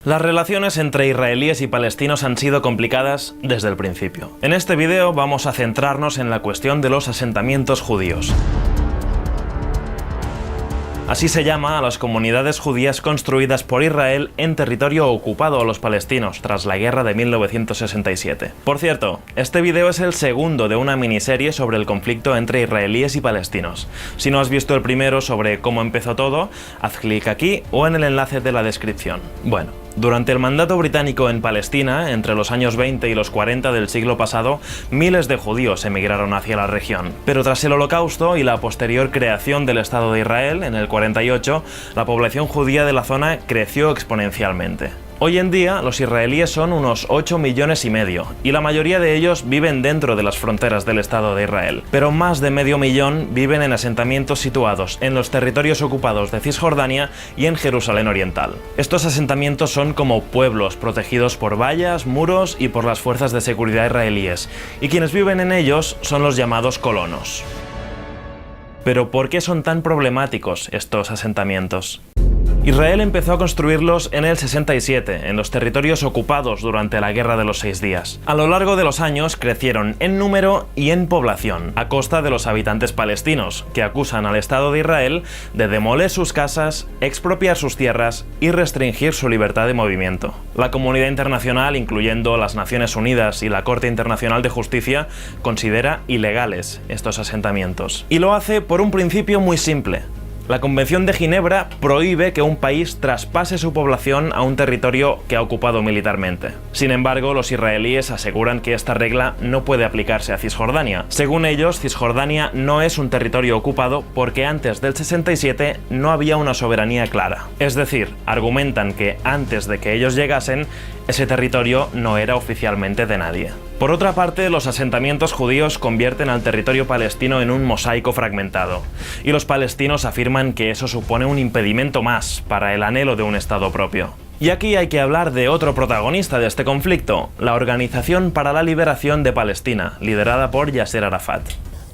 Las relaciones entre israelíes y palestinos han sido complicadas desde el principio. En este video vamos a centrarnos en la cuestión de los asentamientos judíos. Así se llama a las comunidades judías construidas por Israel en territorio ocupado a los palestinos tras la guerra de 1967. Por cierto, este video es el segundo de una miniserie sobre el conflicto entre israelíes y palestinos. Si no has visto el primero sobre cómo empezó todo, haz clic aquí o en el enlace de la descripción. Bueno, durante el mandato británico en Palestina, entre los años 20 y los 40 del siglo pasado, miles de judíos emigraron hacia la región. Pero tras el Holocausto y la posterior creación del Estado de Israel, en el 48, la población judía de la zona creció exponencialmente. Hoy en día, los israelíes son unos 8,5 millones y la mayoría de ellos viven dentro de las fronteras del Estado de Israel. Pero más de medio millón viven en asentamientos situados en los territorios ocupados de Cisjordania y en Jerusalén Oriental. Estos asentamientos son como pueblos protegidos por vallas, muros y por las fuerzas de seguridad israelíes, y quienes viven en ellos son los llamados colonos. Pero ¿por qué son tan problemáticos estos asentamientos? Israel empezó a construirlos en el 67, en los territorios ocupados durante la Guerra de los 6 días. A lo largo de los años crecieron en número y en población, a costa de los habitantes palestinos, que acusan al Estado de Israel de demoler sus casas, expropiar sus tierras y restringir su libertad de movimiento. La comunidad internacional, incluyendo las Naciones Unidas y la Corte Internacional de Justicia, considera ilegales estos asentamientos. Y lo hace por un principio muy simple. La Convención de Ginebra prohíbe que un país traspase su población a un territorio que ha ocupado militarmente. Sin embargo, los israelíes aseguran que esta regla no puede aplicarse a Cisjordania. Según ellos, Cisjordania no es un territorio ocupado porque antes del 67 no había una soberanía clara. Es decir, argumentan que antes de que ellos llegasen, ese territorio no era oficialmente de nadie. Por otra parte, los asentamientos judíos convierten al territorio palestino en un mosaico fragmentado, y los palestinos afirman que eso supone un impedimento más para el anhelo de un Estado propio. Y aquí hay que hablar de otro protagonista de este conflicto, la Organización para la Liberación de Palestina, liderada por Yasser Arafat.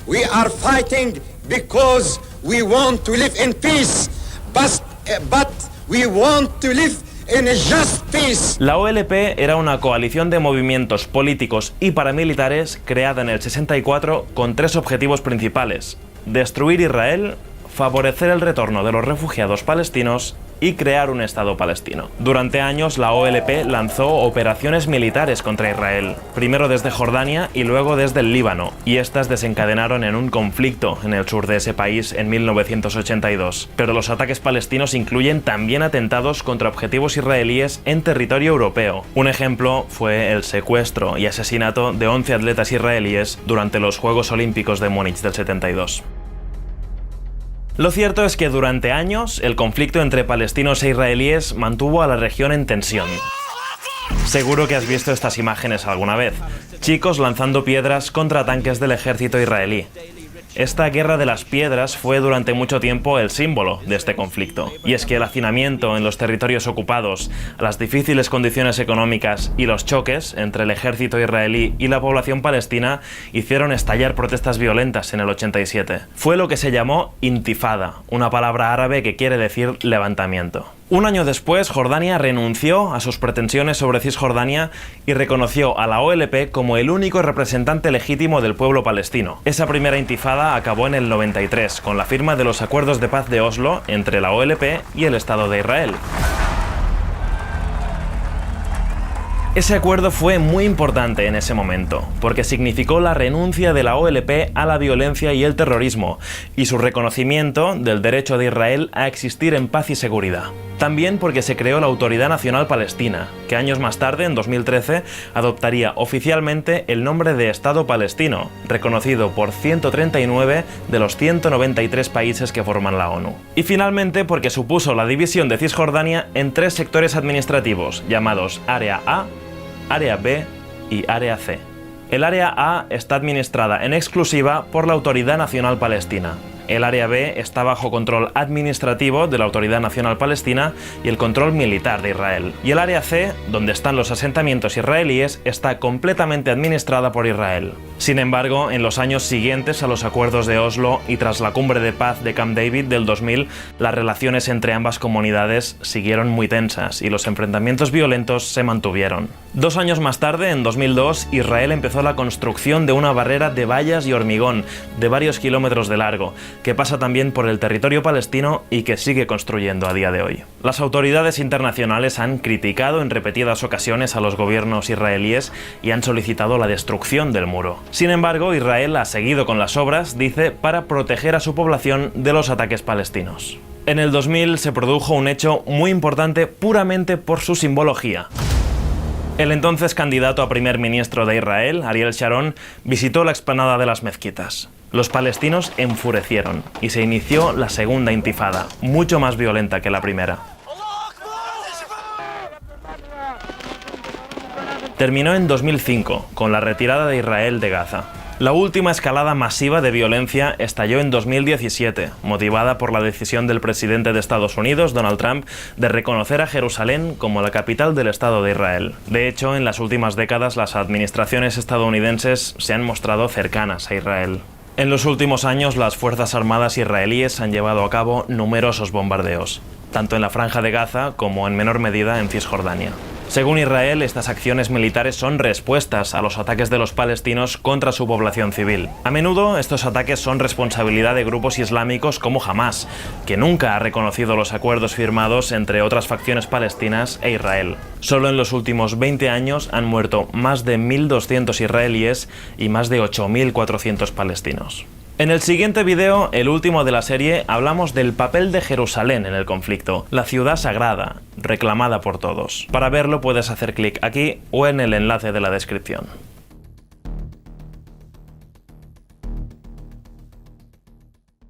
We are fighting because we want to live in peace, but we want to live in a just peace. La OLP era una coalición de movimientos políticos y paramilitares creada en el 64 con 3 objetivos principales: destruir Israel, favorecer el retorno de los refugiados palestinos y crear un Estado palestino. Durante años, la OLP lanzó operaciones militares contra Israel, primero desde Jordania y luego desde el Líbano, y estas desencadenaron en un conflicto en el sur de ese país en 1982. Pero los ataques palestinos incluyen también atentados contra objetivos israelíes en territorio europeo. Un ejemplo fue el secuestro y asesinato de 11 atletas israelíes durante los Juegos Olímpicos de Múnich del 72. Lo cierto es que durante años el conflicto entre palestinos e israelíes mantuvo a la región en tensión. Seguro que has visto estas imágenes alguna vez: chicos lanzando piedras contra tanques del ejército israelí. Esta guerra de las piedras fue durante mucho tiempo el símbolo de este conflicto. Y es que el hacinamiento en los territorios ocupados, las difíciles condiciones económicas y los choques entre el ejército israelí y la población palestina hicieron estallar protestas violentas en el 87. Fue lo que se llamó intifada, una palabra árabe que quiere decir levantamiento. Un año después, Jordania renunció a sus pretensiones sobre Cisjordania y reconoció a la OLP como el único representante legítimo del pueblo palestino. Esa primera intifada acabó en el 93, con la firma de los acuerdos de paz de Oslo entre la OLP y el Estado de Israel. Ese acuerdo fue muy importante en ese momento, porque significó la renuncia de la OLP a la violencia y el terrorismo, y su reconocimiento del derecho de Israel a existir en paz y seguridad. También porque se creó la Autoridad Nacional Palestina, que años más tarde, en 2013, adoptaría oficialmente el nombre de Estado Palestino, reconocido por 139 de los 193 países que forman la ONU. Y finalmente porque supuso la división de Cisjordania en 3 sectores administrativos, llamados Área A, Área B y Área C. El Área A está administrada en exclusiva por la Autoridad Nacional Palestina. El Área B está bajo control administrativo de la Autoridad Nacional Palestina y el control militar de Israel. Y el Área C, donde están los asentamientos israelíes, está completamente administrada por Israel. Sin embargo, en los años siguientes a los acuerdos de Oslo y tras la cumbre de paz de Camp David del 2000, las relaciones entre ambas comunidades siguieron muy tensas y los enfrentamientos violentos se mantuvieron. 2 años más tarde, en 2002, Israel empezó la construcción de una barrera de vallas y hormigón de varios kilómetros de largo, que pasa también por el territorio palestino y que sigue construyendo a día de hoy. Las autoridades internacionales han criticado en repetidas ocasiones a los gobiernos israelíes y han solicitado la destrucción del muro. Sin embargo, Israel ha seguido con las obras, dice, para proteger a su población de los ataques palestinos. En el 2000 se produjo un hecho muy importante puramente por su simbología. El entonces candidato a primer ministro de Israel, Ariel Sharon, visitó la explanada de las mezquitas. Los palestinos enfurecieron y se inició la segunda intifada, mucho más violenta que la primera. Terminó en 2005, con la retirada de Israel de Gaza. La última escalada masiva de violencia estalló en 2017, motivada por la decisión del presidente de Estados Unidos, Donald Trump, de reconocer a Jerusalén como la capital del Estado de Israel. De hecho, en las últimas décadas las administraciones estadounidenses se han mostrado cercanas a Israel. En los últimos años, las Fuerzas Armadas israelíes han llevado a cabo numerosos bombardeos, tanto en la Franja de Gaza como en menor medida en Cisjordania. Según Israel, estas acciones militares son respuestas a los ataques de los palestinos contra su población civil. A menudo, estos ataques son responsabilidad de grupos islámicos como Hamás, que nunca ha reconocido los acuerdos firmados entre otras facciones palestinas e Israel. Solo en los últimos 20 años han muerto más de 1.200 israelíes y más de 8.400 palestinos. En el siguiente vídeo, el último de la serie, hablamos del papel de Jerusalén en el conflicto, la ciudad sagrada, reclamada por todos. Para verlo puedes hacer clic aquí o en el enlace de la descripción.